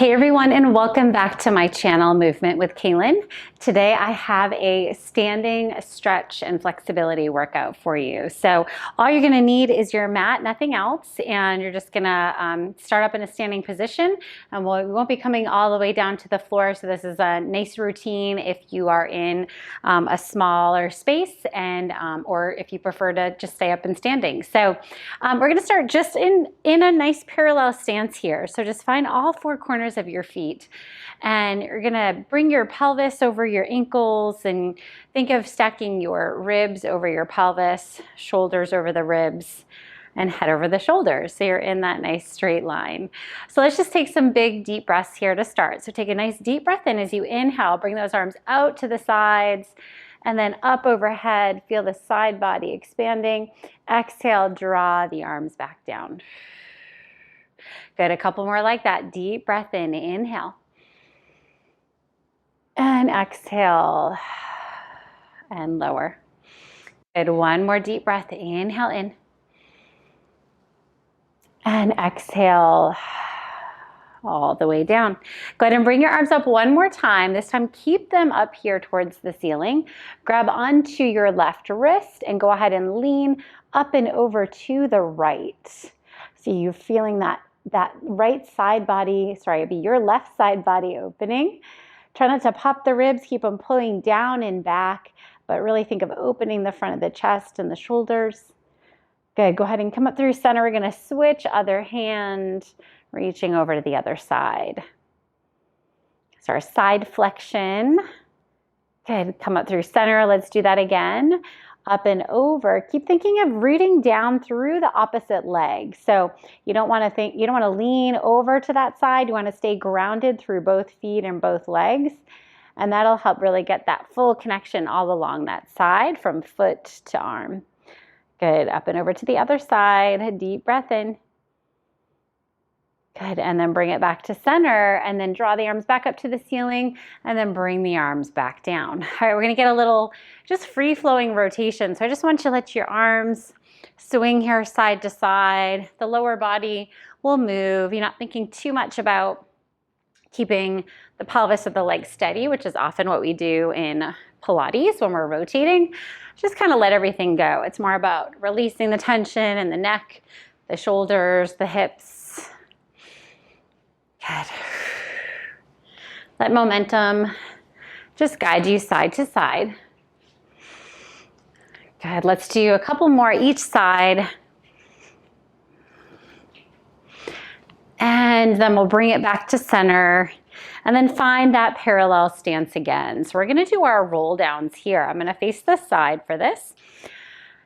Hey everyone, and welcome back to my channel, Movement with Kaylin. Today I have a standing stretch and flexibility workout for you. So all you're gonna need is your mat, nothing else, and you're just gonna start up in a standing position. And we won't be coming all the way down to the floor, so this is a nice routine if you are in a smaller space and or if you prefer to just stay up and standing. So we're gonna start just in a nice parallel stance here. So just find all four corners of your feet, and you're gonna bring your pelvis over your ankles and think of stacking your ribs over your pelvis, shoulders over the ribs, and head over the shoulders. So you're in that nice straight line. So let's just take some big deep breaths here to start. So take a nice deep breath in as you inhale, bring those arms out to the sides and then up overhead. Feel the side body expanding. Exhale, draw the arms back down. Good, a couple more like that. Deep breath in, inhale. And exhale, and lower. Good, one more deep breath. Inhale in. And exhale all the way down. Go ahead and bring your arms up one more time. This time, keep them up here towards the ceiling. Grab onto your left wrist and go ahead and lean up and over to the right. So you're feeling that right side body, sorry, it'd be your left side body opening. Try not to pop the ribs, keep them pulling down and back, but really think of opening the front of the chest and the shoulders. Good, go ahead and come up through center. We're gonna switch other hand, reaching over to the other side. So our side flexion. Good, come up through center. Let's do that again. Up and over. Keep thinking of rooting down through the opposite leg. So you don't want to lean over to that side. You want to stay grounded through both feet and both legs. And that'll help really get that full connection all along that side from foot to arm. Good, up and over to the other side. A deep breath in. Good, and then bring it back to center and then draw the arms back up to the ceiling and then bring the arms back down. All right, we're gonna get a little just free-flowing rotation. So I just want you to let your arms swing here side to side. The lower body will move. You're not thinking too much about keeping the pelvis of the leg steady, which is often what we do in Pilates when we're rotating. Just kind of let everything go. It's more about releasing the tension in the neck, the shoulders, the hips. Good. Let momentum just guide you side to side. Good. Let's do a couple more each side. And then we'll bring it back to center and then find that parallel stance again. So we're going to do our roll downs here. I'm going to face this side for this.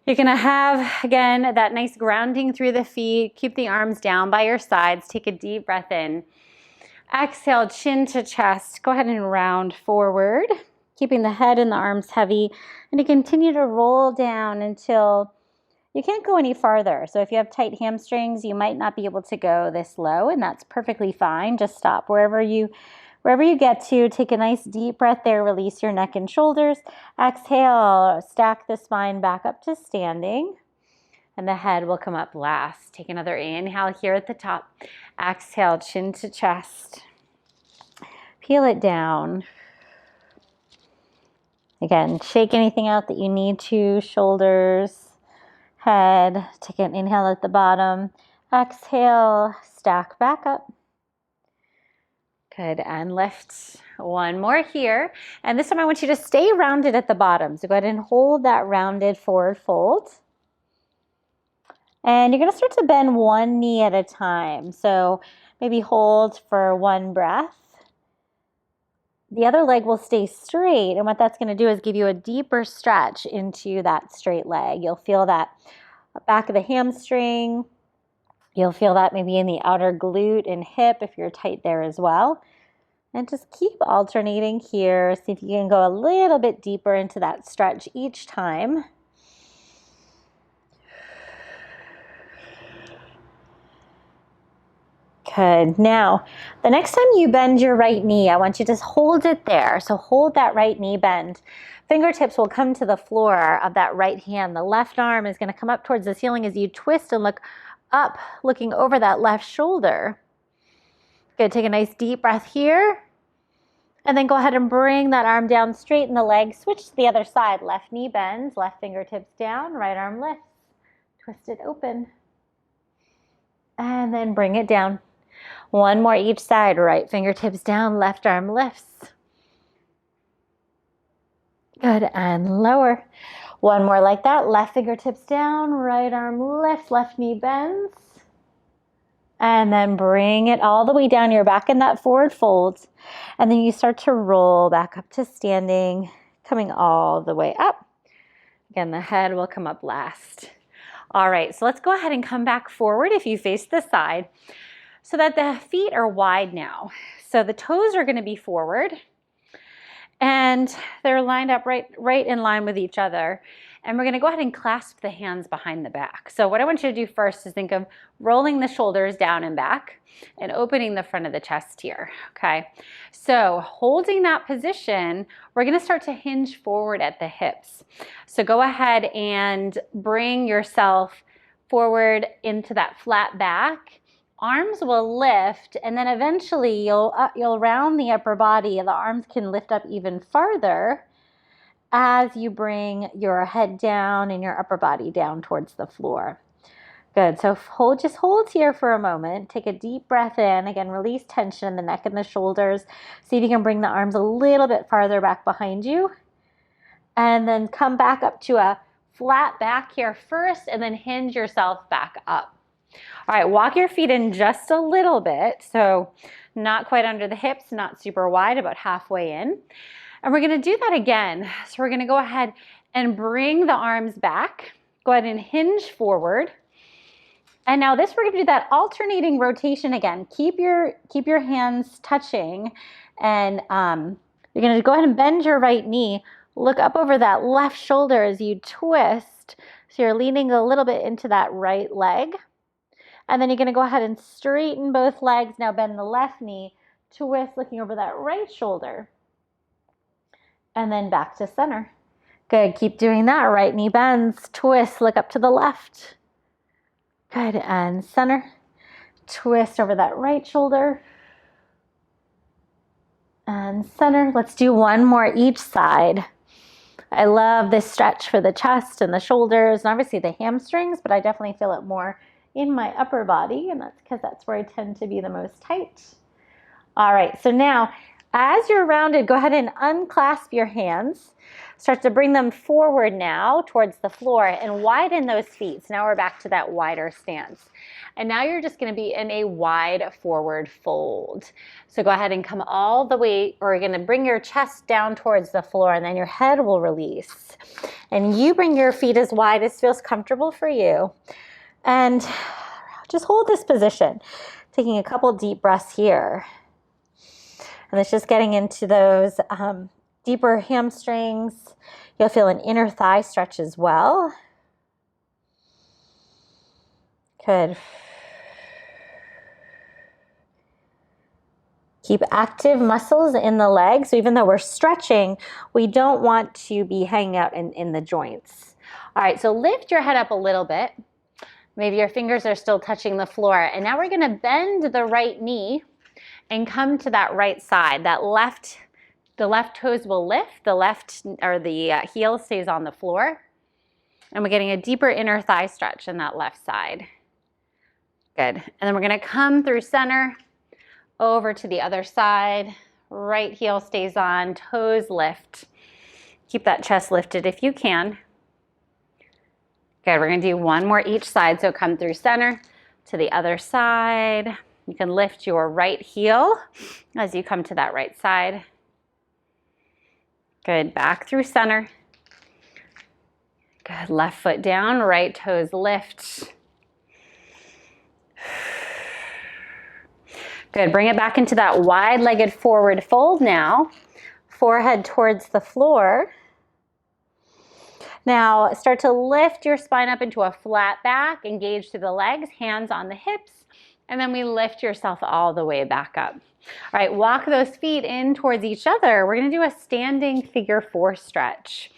You're going to have, again, that nice grounding through the feet. Keep the arms down by your sides. Take a deep breath in. Exhale, chin to chest. Go ahead and round forward, keeping the head and the arms heavy. And to continue to roll down until you can't go any farther. So if you have tight hamstrings, you might not be able to go this low, and that's perfectly fine. Just stop wherever you get to. Take a nice deep breath there. Release your neck and shoulders. Exhale, stack the spine back up to standing. And the head will come up last. Take another inhale here at the top. Exhale, chin to chest. Peel it down. Again, shake anything out that you need to. Shoulders, head. Take an inhale at the bottom. Exhale, stack back up. Good, and lift. One more here. And this time I want you to stay rounded at the bottom. So go ahead and hold that rounded forward fold. And you're going to start to bend one knee at a time. So maybe hold for one breath. The other leg will stay straight. And what that's going to do is give you a deeper stretch into that straight leg. You'll feel that back of the hamstring. You'll feel that maybe in the outer glute and hip if you're tight there as well. And just keep alternating here. See if you can go a little bit deeper into that stretch each time. Good. Now, the next time you bend your right knee, I want you to just hold it there. So hold that right knee bend. Fingertips will come to the floor of that right hand. The left arm is going to come up towards the ceiling as you twist and look up, looking over that left shoulder. Good, take a nice deep breath here. And then go ahead and bring that arm down, straighten the leg, switch to the other side. Left knee bends, left fingertips down, right arm lifts. Twist it open. And then bring it down. One more each side, right fingertips down, left arm lifts. Good, and lower. One more like that, left fingertips down, right arm lifts, left knee bends. And then bring it all the way down your back in that forward fold. And then you start to roll back up to standing, coming all the way up. Again, the head will come up last. All right, so let's go ahead and come back forward if you face the side so that the feet are wide now. So the toes are going to be forward and they're lined up right in line with each other. And we're going to go ahead and clasp the hands behind the back. So what I want you to do first is think of rolling the shoulders down and back and opening the front of the chest here, okay? So holding that position, we're going to start to hinge forward at the hips. So go ahead and bring yourself forward into that flat back. Arms will lift, and then eventually you'll round the upper body, and the arms can lift up even farther as you bring your head down and your upper body down towards the floor. Good, so just hold here for a moment. Take a deep breath in. Again, release tension in the neck and the shoulders. See if you can bring the arms a little bit farther back behind you. And then come back up to a flat back here first, and then hinge yourself back up. All right, walk your feet in just a little bit. So not quite under the hips, not super wide, about halfway in. And we're going to do that again. So we're going to go ahead and bring the arms back. Go ahead and hinge forward. And now this, we're going to do that alternating rotation again. Keep your hands touching. And you're going to go ahead and bend your right knee. Look up over that left shoulder as you twist. So you're leaning a little bit into that right leg. And then you're going to go ahead and straighten both legs. Now bend the left knee. Twist, looking over that right shoulder. And then back to center. Good, keep doing that. Right knee bends, twist, look up to the left. Good, and center. Twist over that right shoulder. And center. Let's do one more each side. I love this stretch for the chest and the shoulders and obviously the hamstrings, but I definitely feel it more in my upper body, and that's because that's where I tend to be the most tight. All right, so now as you're rounded, go ahead and unclasp your hands. Start to bring them forward now towards the floor and widen those feet. So now we're back to that wider stance. And now you're just going to be in a wide forward fold. So go ahead and come all the way, or you're going to bring your chest down towards the floor, and then your head will release. And you bring your feet as wide as feels comfortable for you. And just hold this position, taking a couple deep breaths here. And it's just getting into those deeper hamstrings. You'll feel an inner thigh stretch as well. Good. Keep active muscles in the legs. So even though we're stretching, we don't want to be hanging out in the joints. All right, so lift your head up a little bit. Maybe your fingers are still touching the floor. And now we're going to bend the right knee and come to that right side. The left toes will lift, the heel stays on the floor. And we're getting a deeper inner thigh stretch in that left side. Good. And then we're going to come through center, over to the other side. Right heel stays on, toes lift. Keep that chest lifted if you can. Good. We're going to do one more each side. So come through center to the other side. You can lift your right heel as you come to that right side. Good, back through center. Good, left foot down, right toes lift. Good, bring it back into that wide-legged forward fold now. Forehead towards the floor. Now start to lift your spine up into a flat back, engage through the legs, hands on the hips. And then we lift yourself all the way back up. All right, walk those feet in towards each other. We're going to do a standing figure 4 stretch.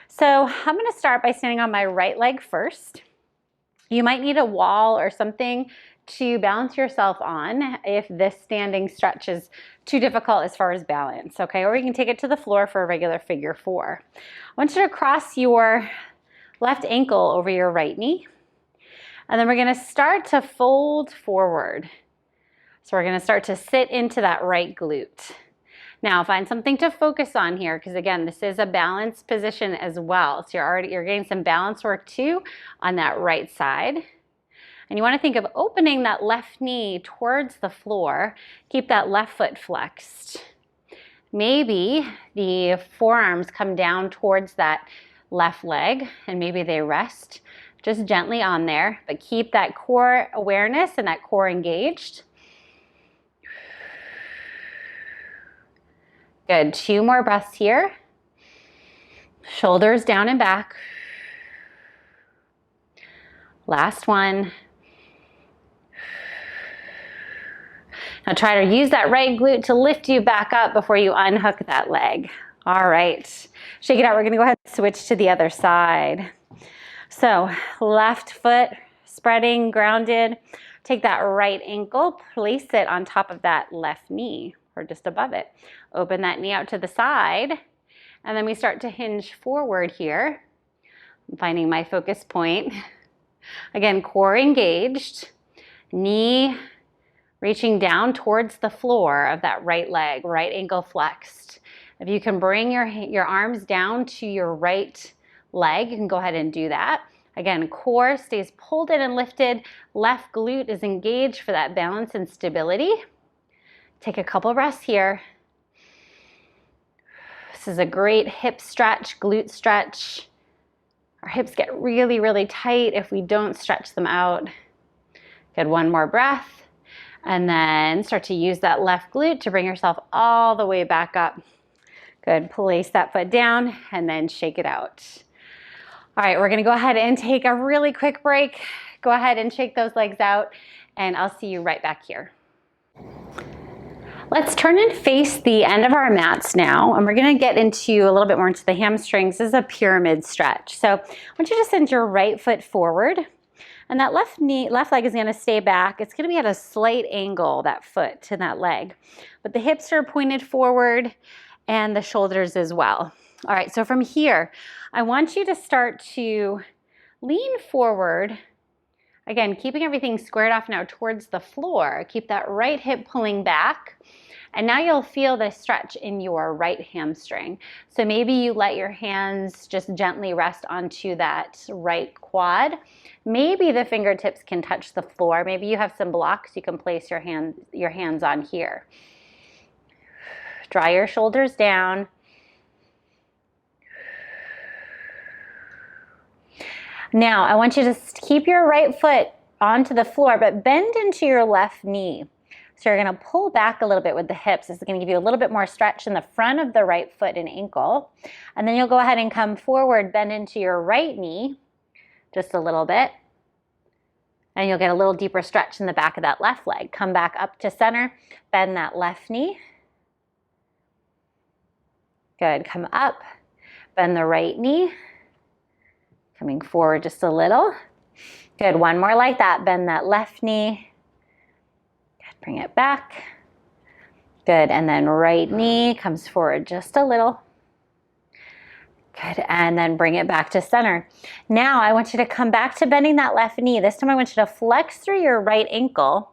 So I'm going to start by standing on my right leg first. You might need a wall or something to balance yourself on if this standing stretch is too difficult as far as balance, okay? Or you can take it to the floor for a regular figure 4. I want you to cross your left ankle over your right knee. And then we're gonna start to fold forward. So we're gonna start to sit into that right glute. Now find something to focus on here, because again, this is a balanced position as well. So you're getting some balance work too on that right side. And you want to think of opening that left knee towards the floor. Keep that left foot flexed. Maybe the forearms come down towards that left leg and maybe they rest just gently on there, but keep that core awareness and that core engaged. Good, 2 more breaths here. Shoulders down and back. Last one. Now try to use that right glute to lift you back up before you unhook that leg. All right, shake it out. We're gonna go ahead and switch to the other side. So left foot spreading, grounded. Take that right ankle, place it on top of that left knee or just above it. Open that knee out to the side, and then we start to hinge forward here. I'm finding my focus point. Again, core engaged, knee reaching down towards the floor of that right leg, right ankle flexed. If you can bring your arms down to your right leg, you can go ahead and do that. Again, core stays pulled in and lifted. Left glute is engaged for that balance and stability. Take a couple breaths here. This is a great hip stretch, glute stretch. Our hips get really, really tight if we don't stretch them out. Good, 1 more breath. And then start to use that left glute to bring yourself all the way back up. Good, place that foot down and then shake it out. All right, we're gonna go ahead and take a really quick break. Go ahead and shake those legs out and I'll see you right back here. Let's turn and face the end of our mats now, and we're gonna get into a little bit more into the hamstrings. This is a pyramid stretch. So I want you to send your right foot forward, and that left leg is gonna stay back. It's gonna be at a slight angle, that foot to that leg. But the hips are pointed forward and the shoulders as well. All right, so from here, I want you to start to lean forward. Again, keeping everything squared off now towards the floor. Keep that right hip pulling back. And now you'll feel the stretch in your right hamstring. So maybe you let your hands just gently rest onto that right quad. Maybe the fingertips can touch the floor. Maybe you have some blocks you can place your hands on here. Draw your shoulders down. Now, I want you to keep your right foot onto the floor, but bend into your left knee. So you're gonna pull back a little bit with the hips. This is gonna give you a little bit more stretch in the front of the right foot and ankle. And then you'll go ahead and come forward, bend into your right knee, just a little bit. And you'll get a little deeper stretch in the back of that left leg. Come back up to center, bend that left knee. Good, come up, bend the right knee. Coming forward just a little. Good, 1 more like that. Bend that left knee. Good, bring it back. Good, and then right knee comes forward just a little. Good, and then bring it back to center. Now I want you to come back to bending that left knee. This time I want you to flex through your right ankle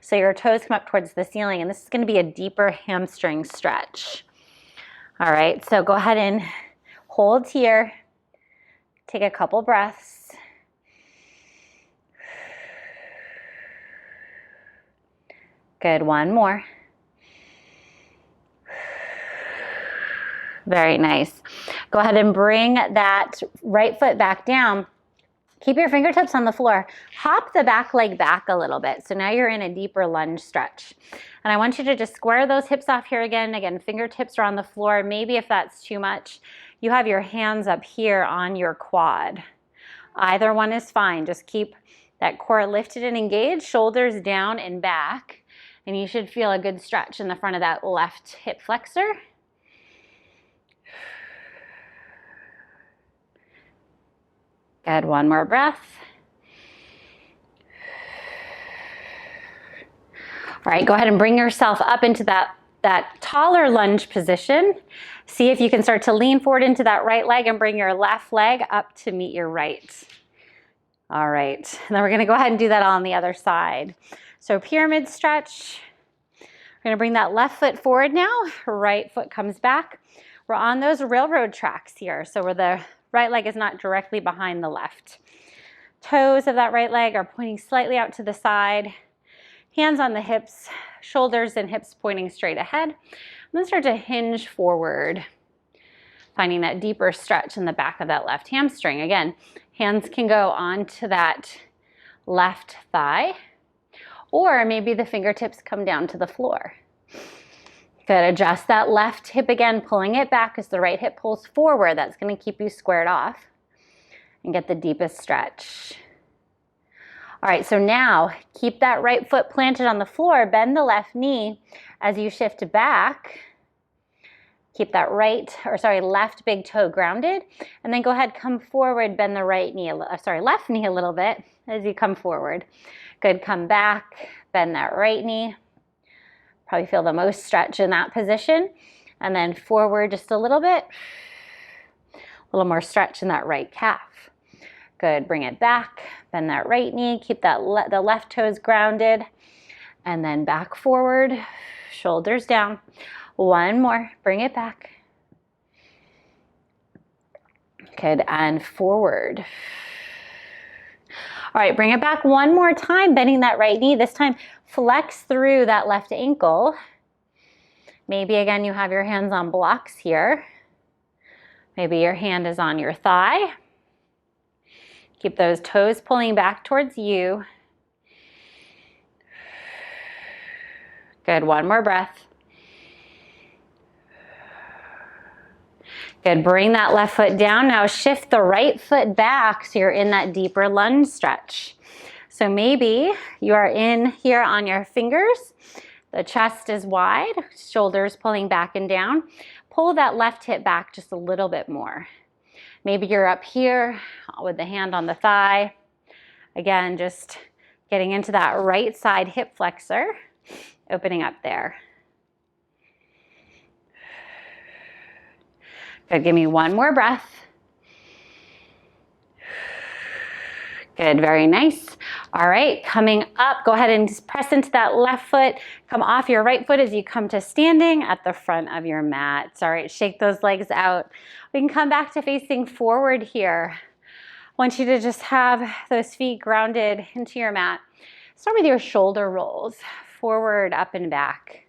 so your toes come up towards the ceiling, and this is gonna be a deeper hamstring stretch. All right, so go ahead and hold here. Take a couple breaths. Good, 1 more. Very nice. Go ahead and bring that right foot back down. Keep your fingertips on the floor. Hop the back leg back a little bit. So now you're in a deeper lunge stretch. And I want you to just square those hips off here again. Again, fingertips are on the floor. Maybe if that's too much, you have your hands up here on your quad. Either one is fine. Just keep that core lifted and engaged, shoulders down and back. And you should feel a good stretch in the front of that left hip flexor. Good, 1 more breath. All right, go ahead and bring yourself up into that taller lunge position. See if you can start to lean forward into that right leg and bring your left leg up to meet your right. All right, and then we're gonna go ahead and do that on the other side. So pyramid stretch. We're gonna bring that left foot forward now, right foot comes back. We're on those railroad tracks here, so where the right leg is not directly behind the left. Toes of that right leg are pointing slightly out to the side. Hands on the hips, shoulders and hips pointing straight ahead. And then start to hinge forward, finding that deeper stretch in the back of that left hamstring. Again, hands can go onto that left thigh, or maybe the fingertips come down to the floor. Good, adjust that left hip again, pulling it back as the right hip pulls forward. That's gonna keep you squared off and get the deepest stretch. All right, so now keep that right foot planted on the floor, bend the left knee as you shift back. Keep that left big toe grounded, and then go ahead, come forward, bend the left knee a little bit as you come forward. Good, come back, bend that right knee. Probably feel the most stretch in that position. And then forward just a little bit. A little more stretch in that right calf. Good, bring it back, bend that right knee, keep that the left toes grounded, and then back forward, shoulders down. One more, bring it back. Good, and forward. All right, bring it back one more time, bending that right knee. This time, flex through that left ankle. Maybe again, you have your hands on blocks here. Maybe your hand is on your thigh. Keep those toes pulling back towards you. Good, one more breath. Good, bring that left foot down. Now shift the right foot back so you're in that deeper lunge stretch. So maybe you are in here on your fingers. The chest is wide, shoulders pulling back and down. Pull that left hip back just a little bit more. Maybe you're up here with the hand on the thigh. Again, just getting into that right side hip flexor, opening up there. Good, give me one more breath. Good, very nice. All right, coming up, go ahead and press into that left foot. Come off your right foot as you come to standing at the front of your mat. All right, shake those legs out. We can come back to facing forward here. I want you to just have those feet grounded into your mat. Start with your shoulder rolls, forward, up and back.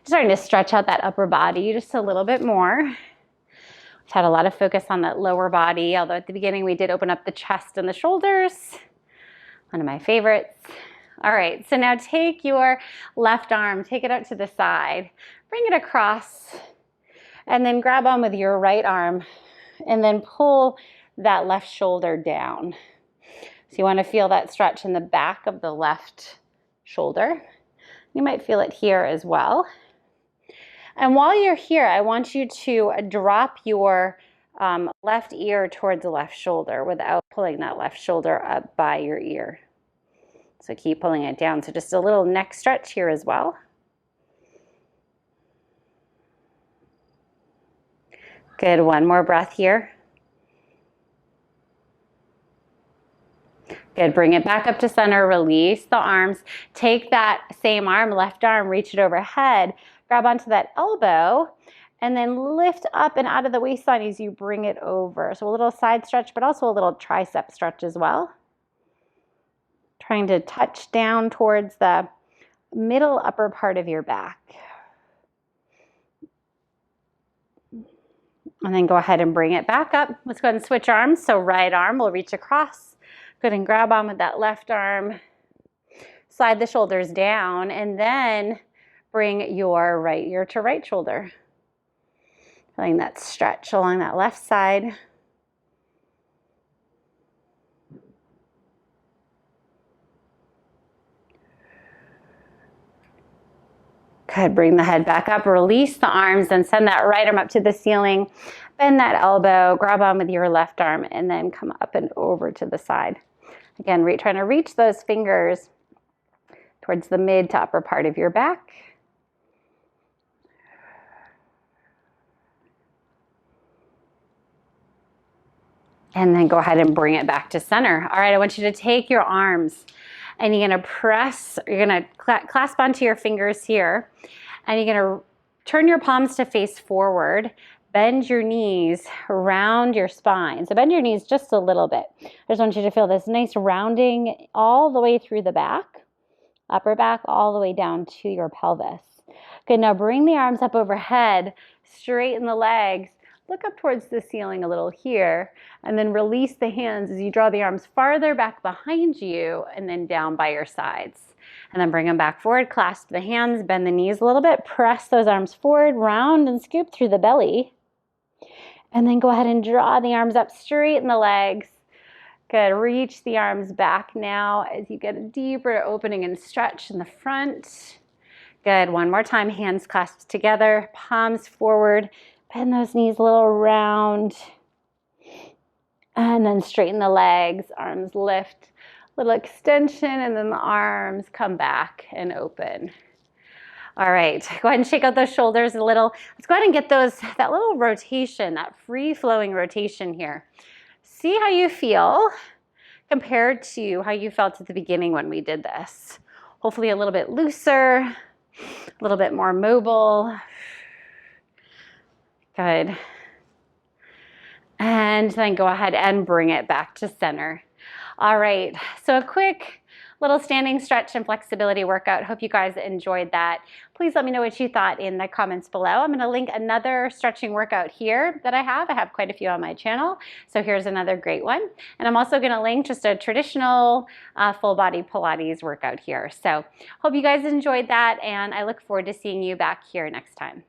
Starting to stretch out that upper body just a little bit more. We've had a lot of focus on that lower body, although at the beginning we did open up the chest and the shoulders. One of my favorites. All right, so now take your left arm, take it out to the side, bring it across, and then grab on with your right arm, and then pull that left shoulder down. So you want to feel that stretch in the back of the left shoulder. You might feel it here as well. And while you're here, I want you to drop your left ear towards the left shoulder without pulling that left shoulder up by your ear. So keep pulling it down. So just a little neck stretch here as well. Good, one more breath here. Good, bring it back up to center, release the arms. Take that same arm, left arm, reach it overhead, grab onto that elbow, and then lift up and out of the waistline as you bring it over. So a little side stretch, but also a little tricep stretch as well. Trying to touch down towards the middle upper part of your back. And then go ahead and bring it back up. Let's go ahead and switch arms. So right arm will reach across. Go ahead and grab on with that left arm. Slide the shoulders down, and then bring your right ear to right shoulder. Feeling that stretch along that left side. Good, bring the head back up, release the arms, and send that right arm up to the ceiling. Bend that elbow, grab on with your left arm, and then come up and over to the side. Again, trying to reach those fingers towards the mid to upper part of your back. And then go ahead and bring it back to center. All right, I want you to take your arms and you're gonna press, you're gonna clasp onto your fingers here, and you're gonna turn your palms to face forward, bend your knees around your spine. So bend your knees just a little bit. I just want you to feel this nice rounding all the way through the back, upper back, all the way down to your pelvis. Good, now bring the arms up overhead, straighten the legs, look up towards the ceiling a little here, and then release the hands as you draw the arms farther back behind you and then down by your sides. And then bring them back forward, clasp the hands, bend the knees a little bit, press those arms forward, round and scoop through the belly. And then go ahead and draw the arms up, straighten the legs. Good, reach the arms back now as you get a deeper opening and stretch in the front. Good, one more time, hands clasped together, palms forward. Bend those knees a little round, and then straighten the legs, arms lift, little extension, and then the arms come back and open. All right, go ahead and shake out those shoulders a little. Let's go ahead and get that little rotation, that free-flowing rotation here. See how you feel compared to how you felt at the beginning when we did this. Hopefully a little bit looser, a little bit more mobile. Good. And then go ahead and bring it back to center. All right, so a quick little standing stretch and flexibility workout. Hope you guys enjoyed that. Please let me know what you thought in the comments below. I'm gonna link another stretching workout here that I have. I have quite a few on my channel. So here's another great one. And I'm also gonna link just a traditional full body Pilates workout here. So hope you guys enjoyed that, and I look forward to seeing you back here next time.